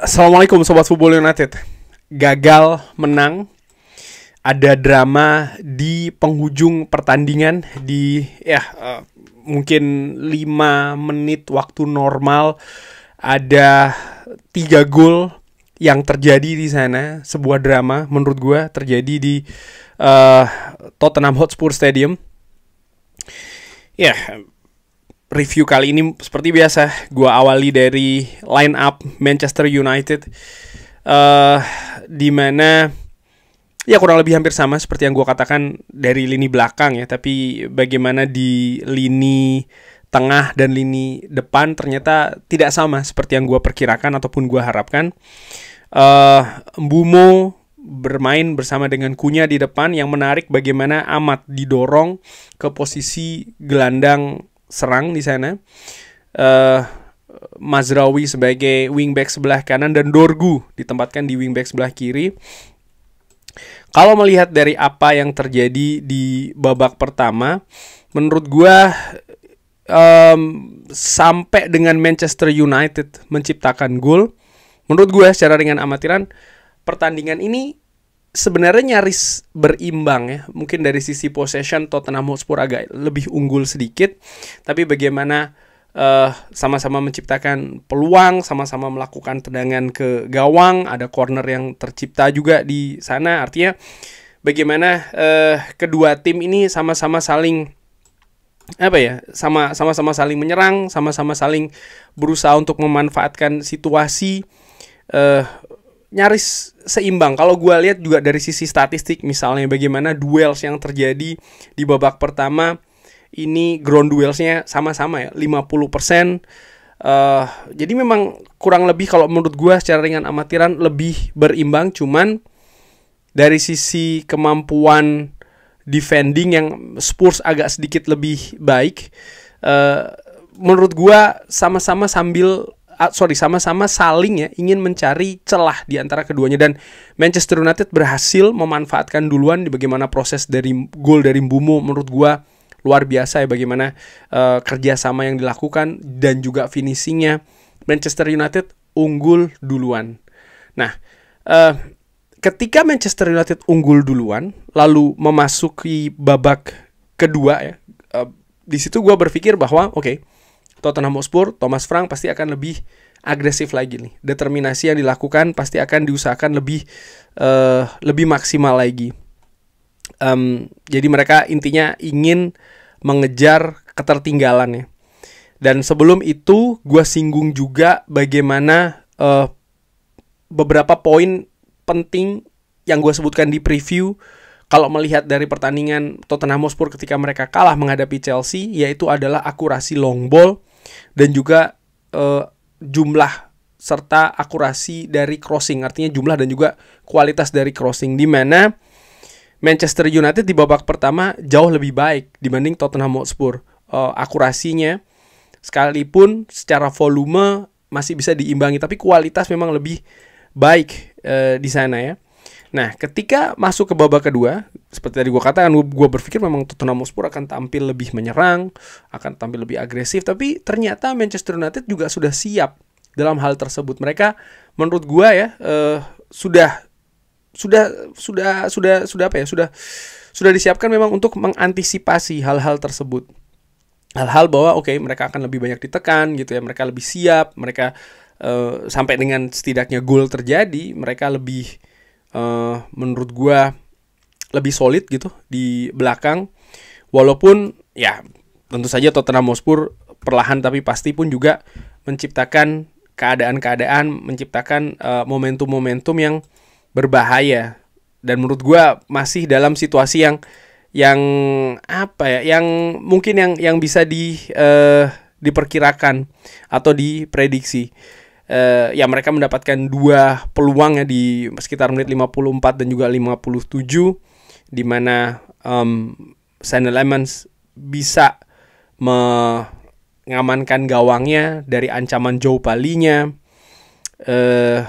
Assalamualaikum Sobat Football United. Gagal menang. Ada drama di penghujung pertandingan. Mungkin 5 menit waktu normal. Ada 3 gol yang terjadi di sana. Sebuah drama menurut gue terjadi di Tottenham Hotspur Stadium. Review kali ini seperti biasa, gue awali dari line up Manchester United, di mana ya kurang lebih hampir sama seperti yang gue katakan dari lini belakang ya, tapi bagaimana di lini tengah dan lini depan ternyata tidak sama seperti yang gue perkirakan ataupun gue harapkan. Mbeumo bermain bersama dengan Cunha di depan. Yang menarik bagaimana Amat didorong ke posisi gelandang serang di sana. Mazraoui sebagai wingback sebelah kanan dan Dorgu ditempatkan di wingback sebelah kiri. Kalau melihat dari apa yang terjadi di babak pertama, menurut gua sampai dengan Manchester United menciptakan gol, menurut gua secara ringan amatiran pertandingan ini sebenarnya nyaris berimbang ya. Mungkin dari sisi possession Tottenham Hotspur agak lebih unggul sedikit, tapi bagaimana sama-sama menciptakan peluang, sama-sama melakukan tendangan ke gawang, ada corner yang tercipta juga di sana. Artinya bagaimana kedua tim ini sama-sama saling sama-sama saling menyerang, sama-sama saling berusaha untuk memanfaatkan situasi, nyaris seimbang. Kalau gue lihat juga dari sisi statistik, misalnya bagaimana duels yang terjadi di babak pertama ini, ground duelsnya sama-sama ya 50%. Jadi memang kurang lebih kalau menurut gue secara ringan amatiran lebih berimbang. Cuman dari sisi kemampuan defending yang Spurs agak sedikit lebih baik, menurut gue sama-sama saling ya ingin mencari celah di antara keduanya, dan Manchester United berhasil memanfaatkan duluan di bagaimana proses dari gol dari Mbeumo. Menurut gua luar biasa ya bagaimana kerjasama yang dilakukan dan juga finishingnya. Manchester United unggul duluan. Nah, ketika Manchester United unggul duluan lalu memasuki babak kedua ya, di situ gua berpikir bahwa Tottenham Hotspur, Thomas Frank pasti akan lebih agresif lagi nih. Determinasi yang dilakukan pasti akan diusahakan lebih maksimal lagi. Jadi mereka intinya ingin mengejar ketertinggalan ya. Dan sebelum itu gue singgung juga bagaimana beberapa poin penting yang gue sebutkan di preview. Kalau melihat dari pertandingan Tottenham Hotspur ketika mereka kalah menghadapi Chelsea, yaitu adalah akurasi long ball dan juga jumlah serta akurasi dari crossing, artinya jumlah dan juga kualitas dari crossing, di mana Manchester United di babak pertama jauh lebih baik dibanding Tottenham Hotspur. Akurasinya sekalipun secara volume masih bisa diimbangi, tapi kualitas memang lebih baik di sana ya. Nah, ketika masuk ke babak kedua, seperti tadi gue katakan, gue berpikir memang Tottenham Hotspur akan tampil lebih menyerang, akan tampil lebih agresif, tapi ternyata Manchester United juga sudah siap dalam hal tersebut. Mereka menurut gue ya sudah disiapkan memang untuk mengantisipasi hal-hal tersebut. Hal-hal bahwa mereka akan lebih banyak ditekan gitu ya, mereka lebih siap, mereka sampai dengan setidaknya gol terjadi, mereka lebih menurut gue lebih solid gitu di belakang. Walaupun ya tentu saja Tottenham Hotspur perlahan tapi pasti pun juga menciptakan keadaan-keadaan, menciptakan momentum-momentum yang berbahaya. Dan menurut gue masih dalam situasi yang mungkin yang bisa diperkirakan atau diprediksi. Ya mereka mendapatkan 2 peluang ya di sekitar menit 54 dan juga 57, di mana Saint Lemans bisa mengamankan gawangnya dari ancaman jauh palinya.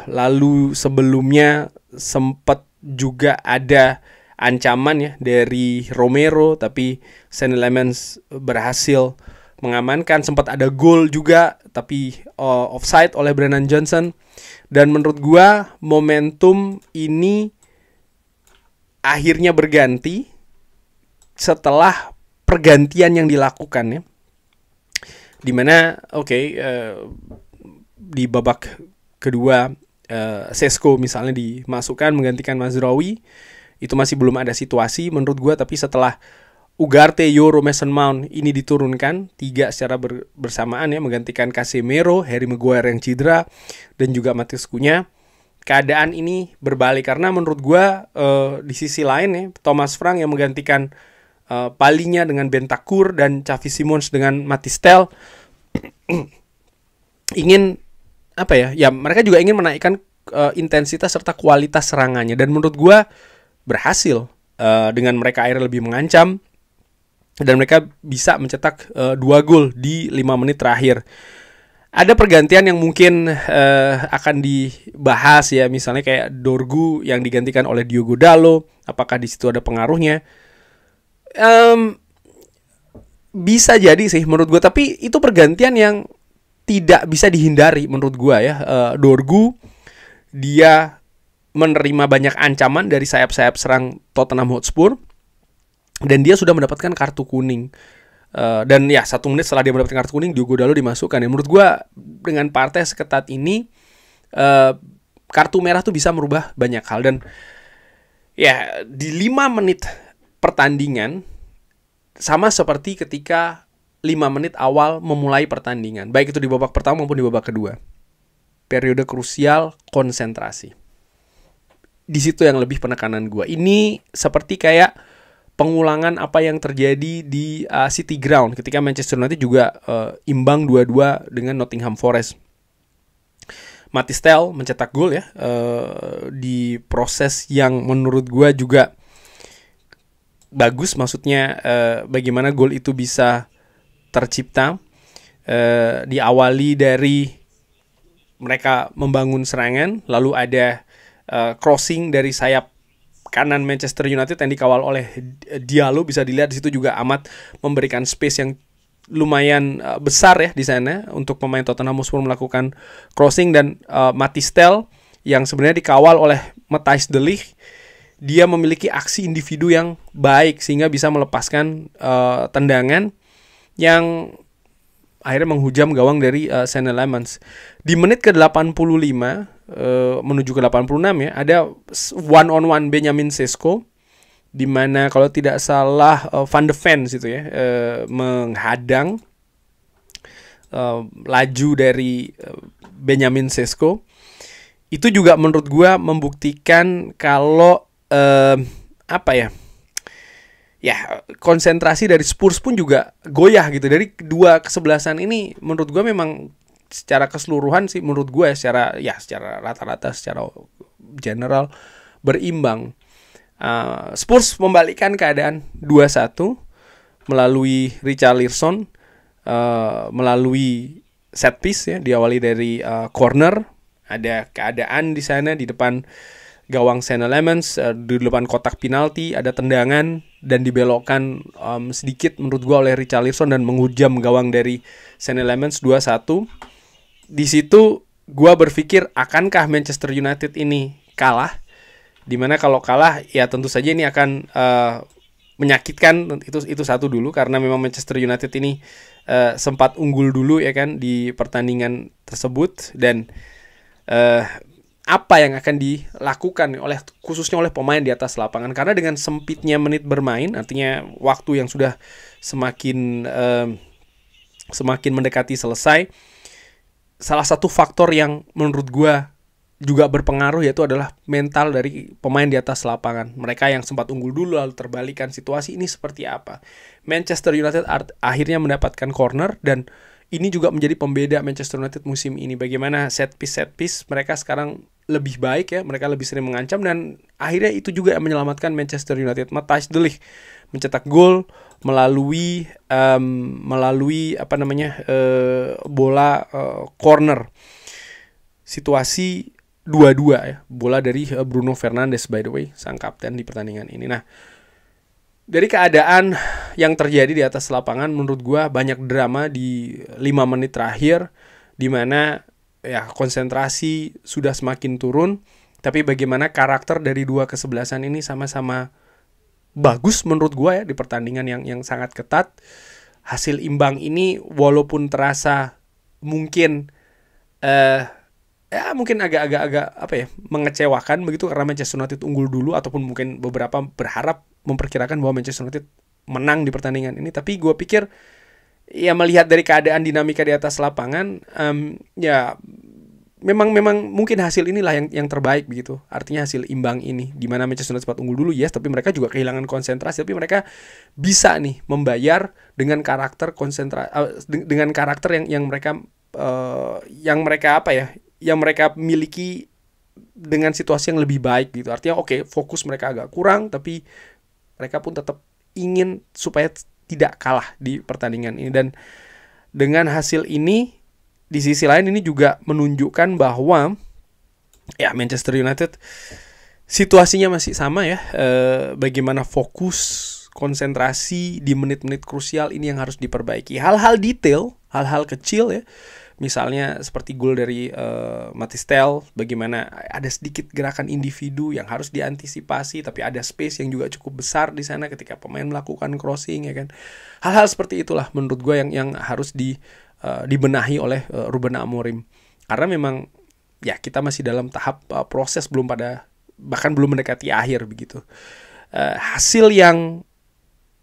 Lalu sebelumnya sempat juga ada ancaman ya dari Romero, tapi Saint Lemans berhasil mengamankan, sempat ada gol juga tapi offside oleh Brennan Johnson. Dan menurut gua momentum ini akhirnya berganti setelah pergantian yang dilakukan ya. Dimana di babak kedua Sesko misalnya dimasukkan menggantikan Mazraoui, itu masih belum ada situasi menurut gue. Tapi setelah Ugarte, Yoro, Mason Mount ini diturunkan 3 secara bersamaan ya, menggantikan Casemiro, Harry Maguire yang cedera, dan juga Matheus Cunha, keadaan ini berbalik. Karena menurut gue di sisi lain ya, Thomas Frank yang menggantikan Palinya dengan Bentancur dan Xavi Simons dengan Mathys Tel ingin mereka juga ingin menaikkan intensitas serta kualitas serangannya, dan menurut gue berhasil dengan mereka akhirnya lebih mengancam dan mereka bisa mencetak 2 gol di 5 menit terakhir. Ada pergantian yang mungkin akan dibahas ya, misalnya kayak Dorgu yang digantikan oleh Diogo Dalot, apakah di situ ada pengaruhnya? Bisa jadi sih menurut gue, tapi itu pergantian yang tidak bisa dihindari menurut gue ya. Dorgu dia menerima banyak ancaman dari sayap-sayap serang Tottenham Hotspur dan dia sudah mendapatkan kartu kuning. Dan ya 1 menit setelah dia mendapatkan kartu kuning, Diogo Dalot dimasukkan. Ya, menurut gue dengan partai seketat ini kartu merah tuh bisa merubah banyak hal. Dan ya di 5 menit pertandingan sama seperti ketika 5 menit awal memulai pertandingan, baik itu di babak pertama maupun di babak kedua. Periode krusial konsentrasi. Di situ yang lebih penekanan gue. Ini seperti kayak pengulangan apa yang terjadi di City Ground ketika Manchester United juga imbang 2-2 dengan Nottingham Forest. Mathys Tel mencetak gol ya di proses yang menurut gue juga bagus. Maksudnya bagaimana gol itu bisa tercipta, diawali dari mereka membangun serangan, lalu ada crossing dari sayap kanan Manchester United yang dikawal oleh Diallo. Bisa dilihat di situ juga amat memberikan space yang lumayan besar ya di sana untuk pemain Tottenham Hotspur melakukan crossing. Dan Mathys Tel yang sebenarnya dikawal oleh Matthijs de Ligt, dia memiliki aksi individu yang baik sehingga bisa melepaskan tendangan yang akhirnya menghujam gawang dari Senne Lammens. Di menit ke-85 menuju ke 86 ya, ada one on one Benjamin Sesko, di mana kalau tidak salah Van de Ven itu ya menghadang laju dari Benjamin Sesko. Itu juga menurut gua membuktikan kalau konsentrasi dari Spurs pun juga goyah gitu. Dari 2 kesebelasan ini menurut gue memang secara keseluruhan sih, menurut gue secara rata-rata, secara general berimbang. Spurs membalikkan keadaan 2-1 melalui Richarlison, melalui set piece ya, diawali dari corner. Ada keadaan di sana di depan gawang Senne Lammens, di depan kotak penalti ada tendangan dan dibelokkan sedikit menurut gue oleh Richarlison dan menghujam gawang dari Senne Lammens 2-1. Di situ gue berpikir akankah Manchester United ini kalah? Dimana kalau kalah ya tentu saja ini akan menyakitkan, itu satu dulu, karena memang Manchester United ini sempat unggul dulu ya kan di pertandingan tersebut. Dan apa yang akan dilakukan khususnya oleh pemain di atas lapangan, karena dengan sempitnya menit bermain, artinya waktu yang sudah semakin mendekati selesai, salah satu faktor yang menurut gua juga berpengaruh yaitu adalah mental dari pemain di atas lapangan. Mereka yang sempat unggul dulu lalu terbalikan situasi ini seperti apa. Manchester United akhirnya mendapatkan corner, dan ini juga menjadi pembeda Manchester United musim ini. Bagaimana set piece mereka sekarang lebih baik ya, mereka lebih sering mengancam, dan akhirnya itu juga yang menyelamatkan Manchester United. Matthijs de Ligt mencetak gol melalui bola corner. Situasi 2-2 ya, bola dari Bruno Fernandes by the way, sang kapten di pertandingan ini. Nah, Dari keadaan yang terjadi di atas lapangan, menurut gua banyak drama di 5 menit terakhir, di mana ya konsentrasi sudah semakin turun, tapi bagaimana karakter dari dua kesebelasan ini sama-sama bagus menurut gua ya di pertandingan yang sangat ketat. Hasil imbang ini walaupun terasa mungkin ya mungkin agak apa ya, mengecewakan begitu karena Manchester United unggul dulu, ataupun mungkin beberapa berharap memperkirakan bahwa Manchester United menang di pertandingan ini. Tapi gue pikir ya melihat dari keadaan dinamika di atas lapangan, ya memang mungkin hasil inilah yang terbaik begitu. Artinya hasil imbang ini, di mana Manchester United sempat unggul dulu, yes, tapi mereka juga kehilangan konsentrasi. Tapi mereka bisa nih membayar dengan karakter dengan karakter yang mereka apa ya, yang mereka miliki dengan situasi yang lebih baik gitu. Artinya oke, fokus mereka agak kurang, tapi mereka pun tetap ingin supaya tidak kalah di pertandingan ini. Dan dengan hasil ini, di sisi lain ini juga menunjukkan bahwa ya Manchester United situasinya masih sama ya. Bagaimana fokus, konsentrasi di menit-menit krusial ini yang harus diperbaiki. Hal-hal detail, hal-hal kecil ya, misalnya seperti gol dari Mathys Tel, bagaimana ada sedikit gerakan individu yang harus diantisipasi, tapi ada space yang juga cukup besar di sana ketika pemain melakukan crossing, ya kan. Hal-hal seperti itulah menurut gue yang harus dibenahi oleh Ruben Amorim, karena memang ya kita masih dalam tahap proses, bahkan belum mendekati akhir begitu. Hasil yang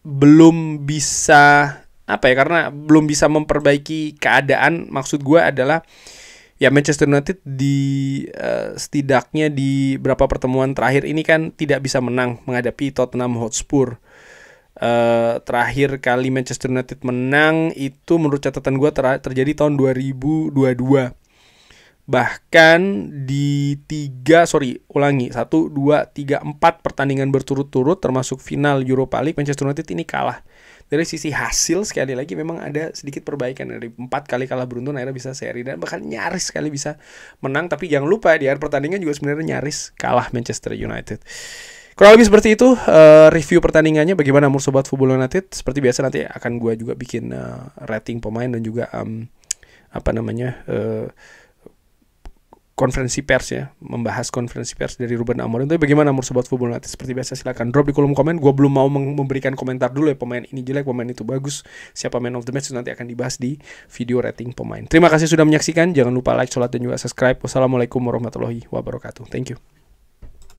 belum bisa karena belum bisa memperbaiki keadaan, maksud gue adalah ya Manchester United setidaknya di beberapa pertemuan terakhir ini kan tidak bisa menang menghadapi Tottenham Hotspur. Terakhir kali Manchester United menang itu menurut catatan gue terjadi tahun 2022. Bahkan di 1, 2, 3, 4 pertandingan berturut-turut termasuk final Europa League, Manchester United ini kalah. Dari sisi hasil sekali lagi memang ada sedikit perbaikan, dari 4 kali kalah beruntun akhirnya bisa seri dan bahkan nyaris sekali bisa menang. Tapi jangan lupa di akhir pertandingan juga sebenarnya nyaris kalah Manchester United. Kurang lebih seperti itu review pertandingannya. Bagaimana menurut Sobat Football United? Seperti biasa nanti akan gue juga bikin rating pemain dan juga konferensi pers ya, membahas konferensi pers dari Ruben Amorim. Tapi bagaimana menurut Sobat Football United? Seperti biasa silakan drop di kolom komen. Gue belum mau memberikan komentar dulu ya, pemain ini jelek, pemain itu bagus, siapa man of the match, nanti akan dibahas di video rating pemain. Terima kasih sudah menyaksikan. Jangan lupa like, share, dan juga subscribe. Wassalamualaikum warahmatullahi wabarakatuh. Thank you.